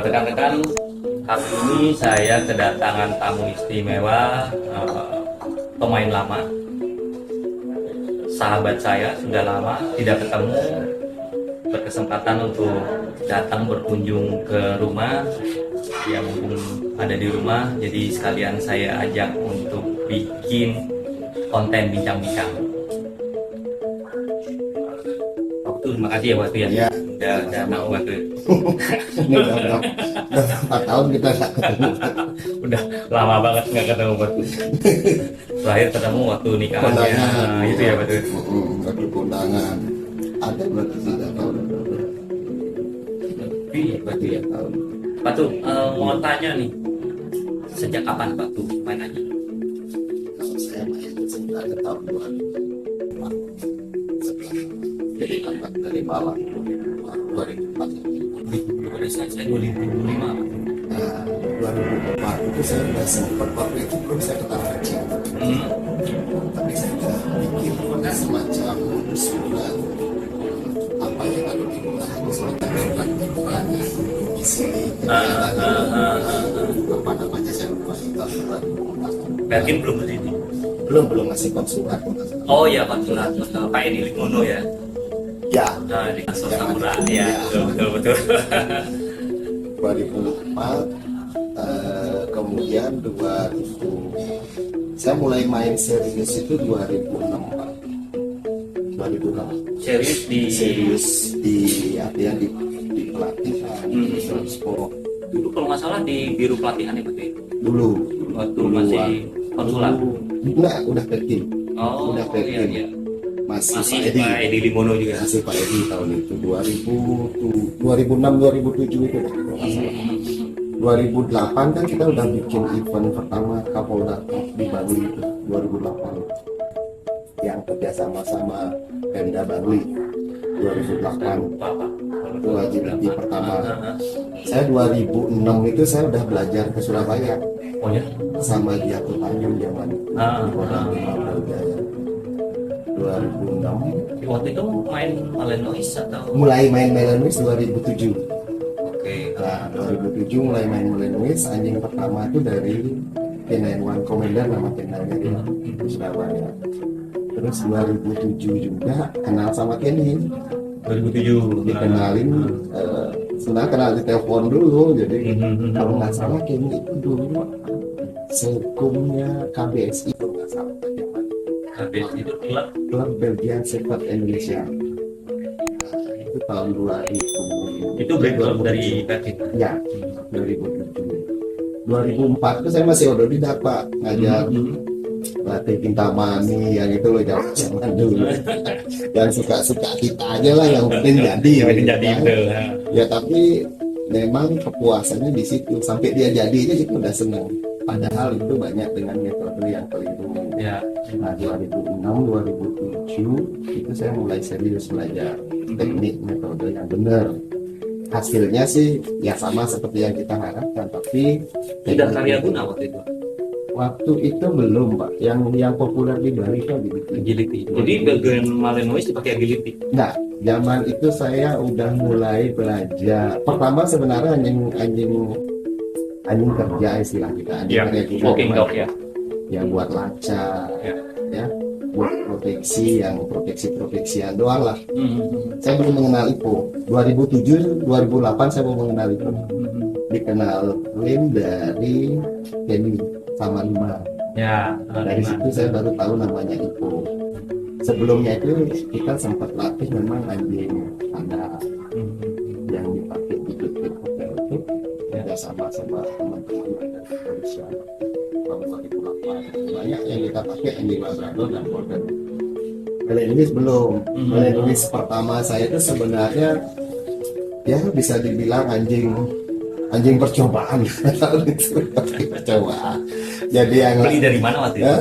Rekan-rekan, kali ini saya kedatangan tamu istimewa, pemain lama. Sahabat saya sudah lama tidak ketemu, berkesempatan untuk datang berkunjung ke rumah. Dia mumpung ada di rumah, jadi sekalian saya ajak untuk bikin konten bincang-bincang. Terima kasih ya Batu ya. Iya. Udah mau Batu. Ini udah 4 tahun kita nggak ketemu. Udah lama banget nggak ketemu Batu. Terakhir ketemu waktu nikahannya. Kondangan. Nah, itu ya Batu. Waktu kondangan. Ada berarti 3 tahun. Iya Batu ya. Batu, mau tanya nih, sejak kapan Batu main aja? Kalau saya main sebenarnya tahun 2004. Jadi angkat dari Malang 2004. Pada saat saya 2005. Nah, 2004 itu saya udah sempat waktu itu belum saya ketawa kecil. Tapi saya udah bikin semacam surat apa ya kalau di rumah itu semacam surat bertanya isi apa namanya saya lupa surat. Berkin belum ke sini. Belum ngasih konsulat. Oh iya konsulat, Pak Edi Limono ya. Ya, Nah, di Kasur Samurai ya. Betul. 2004 kemudian 2000 saya mulai main serius itu 2006 Pak. 2006 Serius di serius di artian di pelatihan transport dulu kalau nggak salah di biru pelatihan ya Batu. dulu Waktu duluan. masih konsulat. Enggak, udah pergi. Oh, Udah iya, pergi. iya. Masih Masih Pak Edi. Pak Edi Limono juga. Masih Pak Edi tahun itu 2006 2007 itu kalau nggak salah. 2008 kan kita udah bikin event pertama Kapolda di Bali itu 2008 yang kerjasama sama Pemda Bali 2008 Apa? itu LGBT pertama. Saya 2006 itu saya udah belajar ke Surabaya Oh ya. sama Diato Tanjung zaman itu di Kodam Brawijaya 2006 Waktu itu main Malenois atau? mulai main Melanuis 2007. Oke. Nah, 2007 mulai main Melanuis. Anjing pertama itu dari K91 Commander, nama channelnya di Surabaya. Terus 2007 juga kenal sama Kenny, 2007 dikenalin sebenarnya kenal di telepon dulu. Jadi kalau nggak salah Kenny itu dulu sekumnya KBSI kalau nggak salah zaman Habis itu klub. klub Belgian Shepherd Indonesia. Nah, itu tahun 2000. Itu background dari Berkin. Ya, 2007. 2004 itu saya masih otodidak Pak, ngajar latih Kintamani yang itu loh zaman dulu. Yang suka-suka kita aja lah, yang penting jadi. Yang gitu jadi kan. itu. Ya tapi memang kepuasannya di situ. Sampai dia jadi aja itu udah seneng. Padahal itu banyak dengan metode yang keliru. Ya. Nah 2006 2007 itu saya mulai serius belajar teknik metode yang benar. Hasilnya sih ya sama seperti yang kita harapkan, tapi Sudah karya guna waktu itu. waktu itu belum Pak. Yang populer di Bali itu agility. Agility. Jadi bagian Malenois dipakai agility. Nah, zaman itu saya udah mulai belajar. Pertama sebenarnya anjing kerja istilah kita. Anjing Ya. kerja juga. Walking dog ya. Ya buat laca, Ya. ya buat proteksian doang lah. Saya belum mengenal IPO. 2007 2008 saya belum mengenal IPO. Dikenal Lim dari Kenny sama Lima. Ya. Dari situ saya baru tahu namanya IPO. Sebelumnya itu kita sempat latih memang anjing ada yang dipakai di Bukit Hotel itu ya sama teman-teman dari kepolisian tahun 2008. Banyak yang kita pakai anjing Labrador dan Border. Melanuis belum. Melanuis pertama saya itu sebenarnya ya bisa dibilang anjing percobaan. Itu percobaan. Jadi yang Beli dari mana waktu itu? Ya.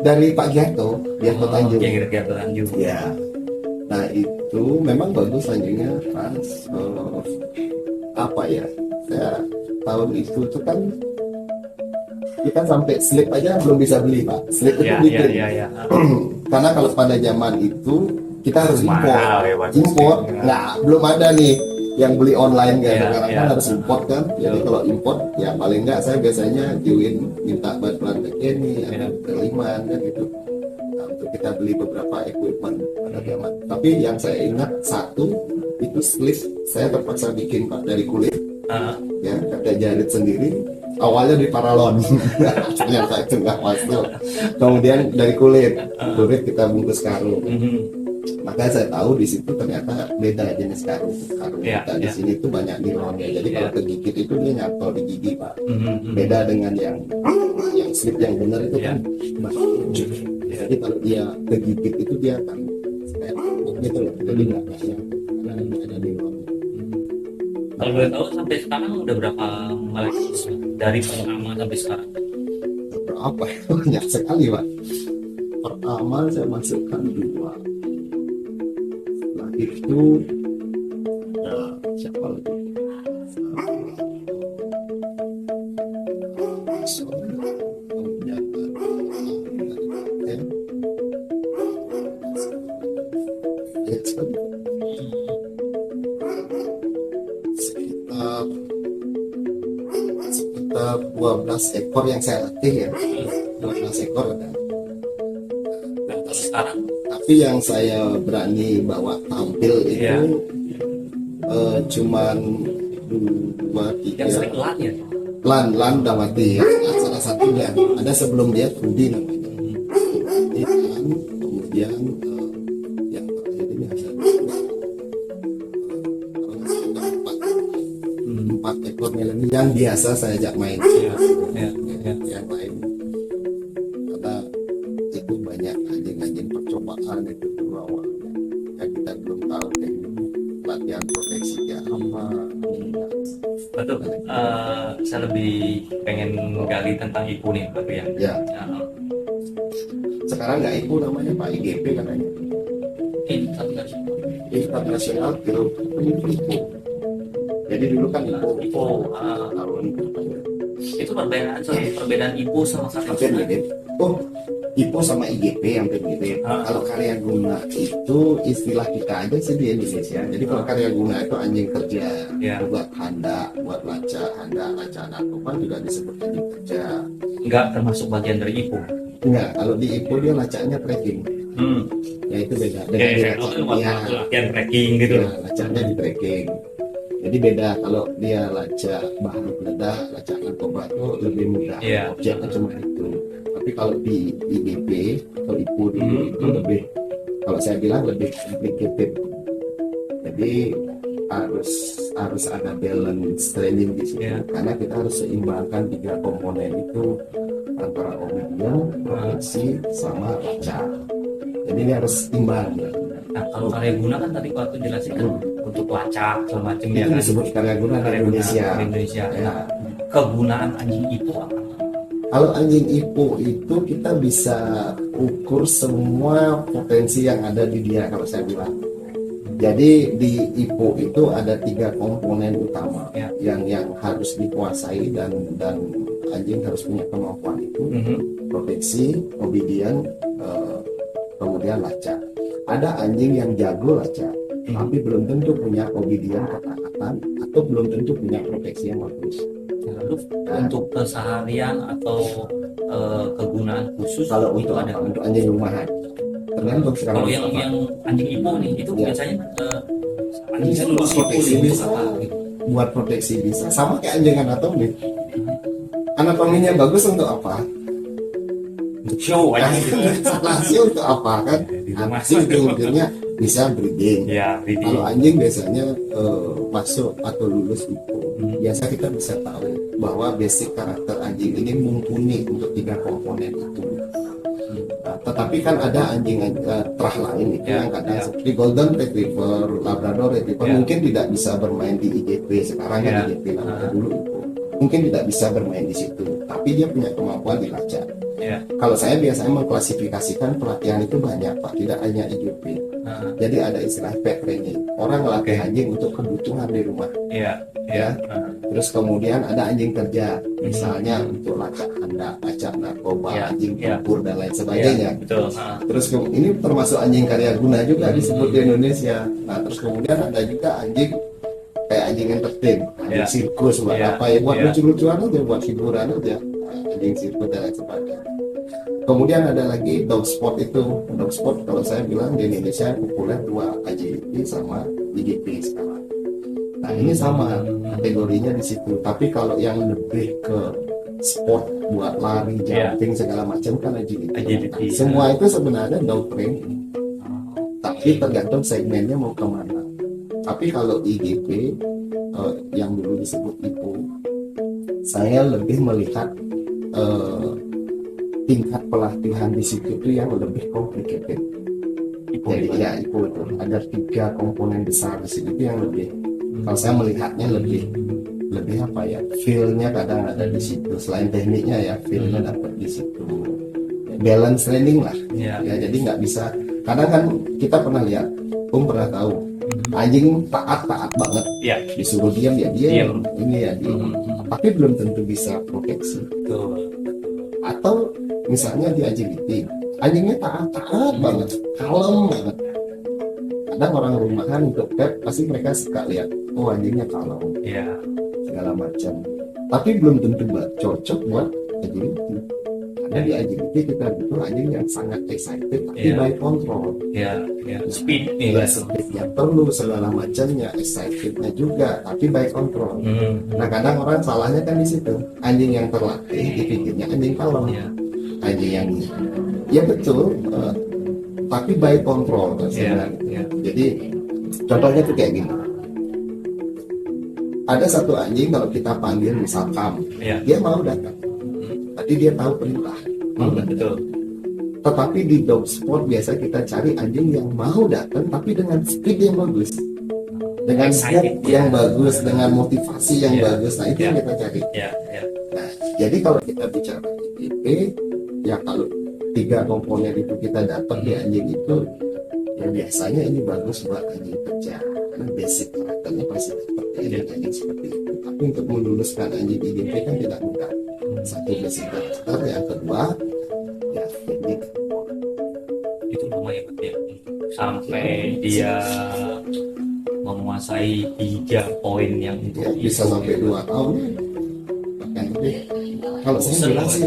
Dari Pak Giarto Tanjung. Giarto Tanjung. Ya. Nah itu memang bagus anjingnya trans. Apa ya? Saya tahun itu tuh kan kita sampai slip aja belum bisa beli Pak. Slip itu bikin. Ya. Karena kalau pada zaman itu kita harus Mahal ya, Pak. impor. Nah belum ada nih yang beli online kan, Iya, sekarang iya. kan harus import kan. Jadi kalau import ya paling nggak saya biasanya juin minta bantuan ke Kenny Iya. atau ke Liman kan gitu. Nah, untuk kita beli beberapa equipment pada zaman. Tapi yang saya ingat satu itu sleeve saya terpaksa bikin Pak dari kulit Ah, ya, pakai jahit sendiri. Awalnya di paralon, ternyata itu nggak masuk. Kemudian dari kulit kita bungkus karung. mhm. Maka saya tahu di situ ternyata beda jenis karung. Karung Iya, kita di iya. sini tuh banyak nilonnya. Jadi Iya. kalau kegigit itu dia nyantol di gigi Pak. Mhm. Beda dengan yang slip yang benar itu Iya. kan jadi kalau dia kegigit itu dia akan kayak gitu loh. Jadi nggak kayak karena ada nilonnya. Kalau boleh tahu sampai sekarang udah berapa mahasiswa dari pertama sampai sekarang? Berapa ya? Banyak sekali Pak. Pertama saya masukkan 2. Setelah itu siapa lagi? Kemudian sekitar 12 ekor yang saya latih ya. 12 ekor ada. Dan kalau sekarang Tapi yang saya berani bawa tampil itu Iya. cuman 2, 3. yang sering lan ya. Lan udah mati ya. Nah, salah satunya ada sebelum dia Trudy namanya. Trudy, Lan, kemudian yang terakhir ini ada empat ekor melon yang biasa saya ajak main. Iya, iya, iya. Yang lain karena itu banyak anjing-anjing percobaan itu dulu awalnya yang kita belum tahu teknik latihan proteksinya apa. Betul. Saya lebih pengen gali tentang IPU nih, Pak ya. Ya, Nah, sekarang nggak IPU namanya Pak, IGP katanya. Ikatan Nasional Grup IPU. Jadi dulu kan IPU IPU, tahun itu perbedaan IPU sama hampir karya mirip. Oh, IPU sama IGP hampir mirip. Kalau karya guna itu istilah kita aja sih di Indonesia. Jadi kalau karya guna itu anjing kerja, Ya. buat handa, buat laca narkoba juga disebut anjing kerja. nggak termasuk bagian dari IPU. Enggak, kalau di IPU dia lacanya tracking. Ya itu beda. Dengan di Oh, itu laca, ya, waktu latihan tracking gitu. ya, lacanya di tracking. Jadi beda kalau dia laca bahan peledak, laca narkoba itu lebih mudah. Iya. Objeknya cuma itu. Tapi kalau di IGP atau IPU dulu itu lebih, kalau saya bilang lebih complicated. Jadi harus ada balance training di situ. Iya. Karena kita harus seimbangkan 3 komponen itu antara obedience, proteksi, sama laca. Jadi ini harus imbang. Ya. Nah, kalau karya guna kan tadi waktu jelasin kan untuk lacak segala macam ya Itu kan. disebut karya guna di Karya guna Indonesia. di Indonesia. Ya. Nah, kegunaan anjing IPU apa? Kalau anjing IPU itu kita bisa ukur semua potensi yang ada di dia kalau saya bilang. Jadi di IPU itu ada 3 komponen utama Ya. yang harus dikuasai dan anjing harus punya kemampuan itu. Proteksi, obedient, kemudian laca. Ada anjing yang jago laca, tapi belum tentu punya obedient, ketaatan, atau belum tentu punya proteksi yang bagus. Lalu untuk keseharian atau kegunaan khusus Kalau itu untuk ada. apa? Untuk anjing rumahan. Tergantung sekarang. Kalau yang anjing IPU nih itu Ya. biasanya anjing Bisa dulu proteksi IPU bisa. apa gitu. Buat proteksi bisa. Sama kayak anjing anatomi. Anatominya bagus untuk apa? Untuk show aja gitu. Setelah show untuk apa kan? Anjing ujung-ujungnya bisa breeding. Ya, Kalau anjing biasanya masuk atau lulus itu, biasa kita bisa tahu bahwa basic karakter anjing ini mumpuni untuk 3 komponen itu. Nah, tetapi kan ada anjing terah lain itu Ya, yang kadang ya. seperti Golden Retriever, Labrador Retriever Ya. mungkin tidak bisa bermain di IGP sekarang kan Ya. IGP namanya dulu itu. Mungkin tidak bisa bermain di situ, tapi dia punya kemampuan di laca. Ya. Kalau saya biasanya mengklasifikasikan pelatihan itu banyak Pak, tidak hanya IGP. Jadi ada istilah pet training. Orang melatih anjing untuk kebutuhan di rumah. Iya, Ya. Terus kemudian ada anjing kerja, misalnya untuk lacak handa, lacak narkoba, Ya, anjing ya. tempur dan lain sebagainya. betul. Terus ini termasuk anjing karya guna juga disebut di Indonesia. Nah terus kemudian ada juga anjing kayak anjing entertain, anjing Ya. sirkus, buat Ya. apa ya, buat Ya. lucu-lucuan aja, buat hiburan aja, anjing sirkus dan lain sebagainya. Kemudian ada lagi dog sport itu. Dog sport kalau saya bilang di Indonesia populer dua, agility sama IGP sekarang. Nah ini sama kategorinya di situ. Tapi kalau yang lebih ke sport buat lari, Ya. jumping segala macam kan agility. Agility. Semua itu sebenarnya dog training. Tapi tergantung segmennya mau kemana. Tapi kalau IGP yang dulu disebut IPO, saya lebih melihat tingkat pelatihan di situ itu yang lebih complicated. Jadi ya itu ada 3 komponen besar di situ yang lebih. Kalau saya melihatnya lebih apa ya? Feel-nya kadang ada di situ. Selain tekniknya ya, feel-nya dapat di situ. Balance training lah. Ya. Ya jadi nggak bisa. Kadang kan kita pernah lihat, pernah tahu anjing taat banget. Ya. Disuruh diam ya diam. Ini ya diam. Tapi belum tentu bisa proteksi. Betul. Atau misalnya di agility, anjingnya taat banget, kalem banget. Kadang orang rumahan untuk pet pasti mereka suka lihat, oh anjingnya kalem Ya. segala macam. Tapi belum tentu cocok buat agility. Karena di agility kita butuh anjing yang sangat excited tapi Ya. by control. Ya. Ya. Speed nih. Ya speednya perlu segala macamnya, excitednya juga, tapi by control. Nah kadang orang salahnya kan di situ, anjing yang terlatih dipikirnya anjing kalem, Ya. anjing yang ya betul, tapi by control kan Ya. sebenarnya. Ya. Jadi contohnya tuh kayak gini, ada satu anjing kalau kita panggil misalkan Ya. dia mau datang, tapi dia tahu perintah, mau datang. Betul. Tetapi di dog sport biasa kita cari anjing yang mau datang tapi dengan speed yang bagus, dengan Excited, hook yang bagus, dengan motivasi yang Ya. bagus. Nah itu yang Ya. kita cari. Ya. Ya. Nah jadi kalau kita bicara IGP, ya kalau 3 komponen itu kita dapat di anjing itu, ya biasanya ini bagus buat anjing kerja karena basic karakternya pasti seperti anjing seperti itu. Tapi untuk meluluskan anjing IGP kan tidak mudah. Satu basic karakter, yang kedua ya teknik. Itu lumayan penting sampai dia menguasai 3 poin yang Ya, bisa sampai 2 tahun bahkan lebih. Kalau saya bilang sih,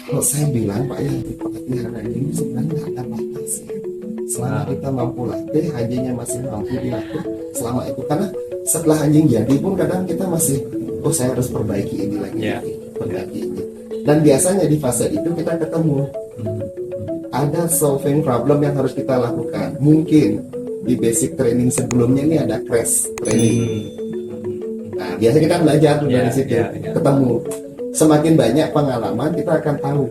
kalau saya bilang Pak ya, pelatihan anjing ini sebenarnya nggak ada batas ya. Selama kita mampu latih, anjingnya masih mampu dilatih selama itu. Karena setelah anjing jadi pun kadang kita masih, oh saya harus perbaiki ini lagi, Ya. perbaiki ini. Dan biasanya di fase itu kita ketemu ada solving problem yang harus kita lakukan. Mungkin di basic training sebelumnya ini ada crash training. Nah, biasanya kita belajar tuh dari Ya, situ, ya, ya. ketemu. Semakin banyak pengalaman kita akan tahu.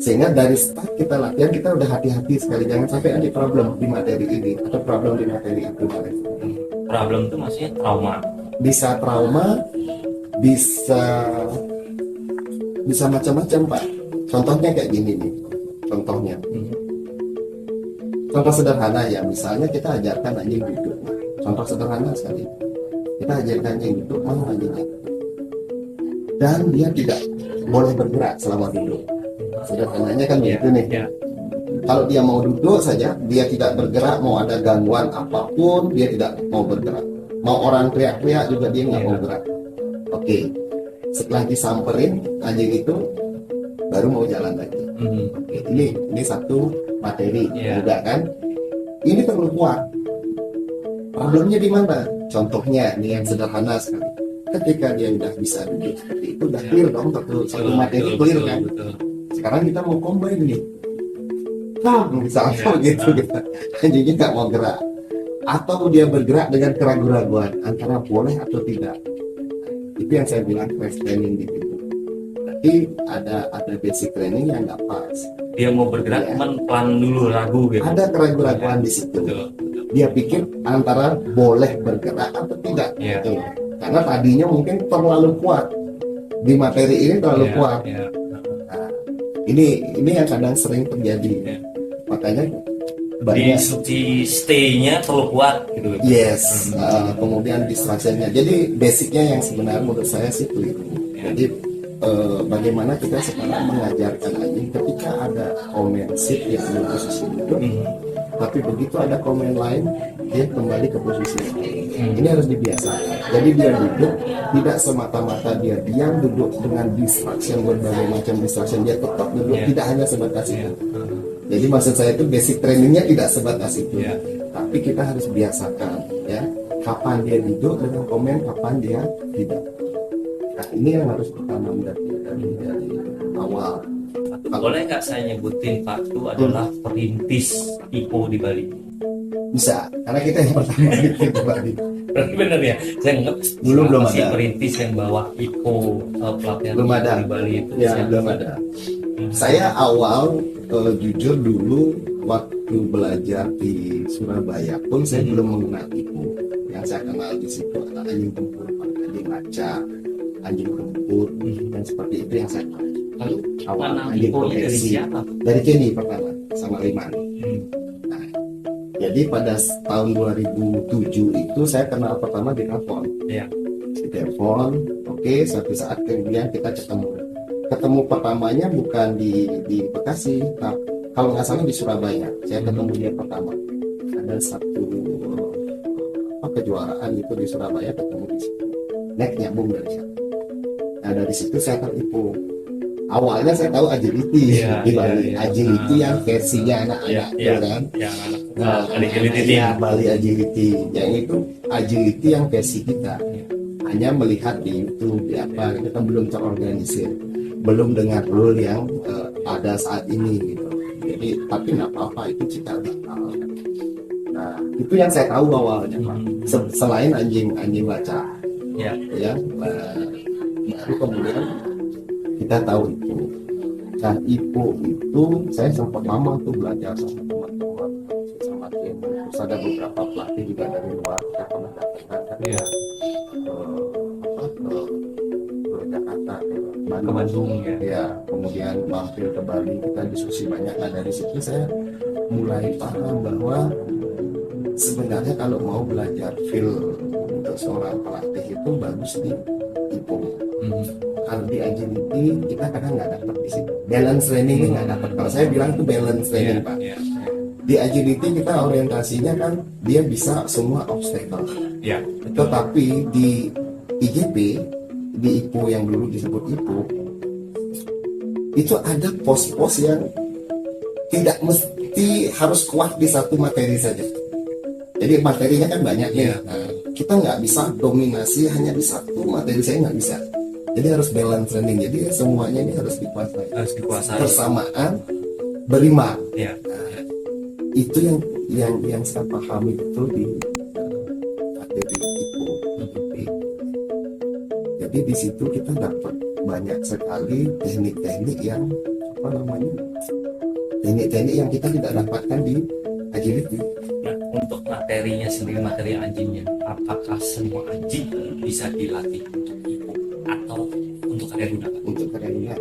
Sehingga dari start kita latihan kita udah hati-hati sekali, jangan sampai ada problem di materi ini atau problem di materi itu. Problem itu maksudnya trauma. Bisa trauma, bisa macam-macam Pak. Contohnya kayak gini nih. Contohnya. Contoh sederhana ya, misalnya kita ajarkan anjing duduk. Contoh sederhana sekali. Kita ajarkan anjing duduk, mau anjingnya. Dan dia tidak boleh bergerak selama duduk. Sederhananya kan begitu nih. Ya. Kalau dia mau duduk saja, dia tidak bergerak, mau ada gangguan apapun, dia tidak mau bergerak. Mau orang teriak-teriak juga dia nggak mau gerak. Oke. Setelah disamperin anjing itu baru mau jalan lagi. Oke, ini satu materi juga kan. Ini terlalu kuat. Problemnya di mana? Contohnya ini yang sederhana sekali. Ketika dia udah bisa duduk seperti itu, udah clear dong satu materi clear kan. Sekarang kita mau combine nih. Nah, misalnya begitu kita anjingnya nggak mau gerak, atau dia bergerak dengan keraguan-raguan antara boleh atau tidak. Itu yang saya bilang crash training gitu. Tapi ada basic training yang nggak pas. Dia mau bergerak, cuman pelan dulu, ragu gitu. Ada keraguan-raguan di situ. Betul. Dia pikir antara boleh bergerak atau tidak. Iya. Gitu. Karena tadinya mungkin terlalu kuat di materi ini terlalu Iya, kuat. iya. Nah, ini yang kadang sering terjadi. Iya. Makanya Di banyak. instruksi stay-nya terlalu kuat gitu. Yes, kemudian distraksinya. Jadi basicnya yang sebenarnya menurut saya sih keliru. Jadi bagaimana kita sekarang mengajarkan anjing ketika ada komen sit yang di posisi duduk, tapi begitu ada komen lain dia kembali ke posisi lain. Ini harus dibiasakan. Jadi dia duduk tidak semata-mata dia diam, duduk dengan distraction, berbagai macam distraction, dia tetap duduk, tidak hanya sebatas itu. Jadi maksud saya itu basic trainingnya tidak sebatas itu, tapi kita harus biasakan ya kapan dia duduk dengan komen, kapan dia tidak. Nah ini yang harus ditanam dari awal. Boleh nggak saya nyebutin Pak itu adalah perintis IPO di Bali? Bisa, karena kita yang pertama bikin di Bali. Berarti benar ya? Saya nggak Belum si ada. perintis yang bawa IPO pelatihan Belum IPO ada. di Bali itu. Ya siapa? belum ada. Saya awal jujur dulu waktu belajar di Surabaya pun saya belum mengenal IPO. Yang saya kenal di situ adalah anjing tempur, anjing laca, anjing tempur, dan seperti itu yang saya kenal. Lalu Awal mana anjing IPO-nya dari proteksi. siapa? Dari Kenny pertama sama Liman. Nah, jadi pada tahun 2007 itu saya kenal pertama di telepon. Iya. Di telepon, oke, suatu saat kemudian kita ketemu pertamanya bukan di Bekasi, kalau nggak salah di Surabaya. Saya ketemu dia pertama. Ada satu kejuaraan itu di Surabaya, ketemu di situ. Naik nyambung dari situ. Nah dari situ saya tertipu. Awalnya saya tahu agility Iya, di Bali, iya. agility yang versinya anak-anak, Iya, ya kan? yang anak Nah, agility team. ya, Bali agility, yang itu agility yang versi kita. Hanya melihat di YouTube, di apa, kita belum terorganisir, belum dengan rule yang ada saat ini gitu. Jadi tapi nggak apa-apa, itu cikal bakal. Nah itu yang saya tahu awalnya Pak. Selain anjing baca, Ya. ya, baru kemudian kita tahu itu. Nah IPO itu saya sempat lama tuh belajar sama teman-teman, sama tim. Terus ada beberapa pelatih juga dari luar kita pernah datangkan kan Iya. ke Jakarta, ke Ke Bandung ya. ya, kemudian mampir ke Bali, kita diskusi banyak. Nah dari situ saya mulai paham bahwa sebenarnya kalau mau belajar feel untuk seorang pelatih itu bagus di IPO. Kalau di agility kita kadang nggak dapat di situ, balance training ini nggak dapat. Kalau saya bilang itu balance training Pak. Iya. Di agility kita orientasinya kan dia bisa semua obstacle. Iya. Tetapi di IGP, di IPO yang dulu disebut IPO, itu ada pos-pos yang tidak mesti harus kuat di satu materi saja. Jadi materinya kan banyak ya. Nah, kita nggak bisa dominasi hanya di satu materi, saya nggak bisa. Jadi harus balance training. Jadi semuanya ini harus dikuasai. Harus dikuasai. Bersamaan berimbang. Iya. Itu yang saya pahami betul di materi IPO. Jadi di situ kita dapat banyak sekali teknik-teknik yang teknik-teknik yang kita tidak dapatkan di agility. Nah, untuk materinya sendiri, materi anjingnya, apakah semua anjing bisa dilatih untuk IPO atau untuk karya guna? Untuk karya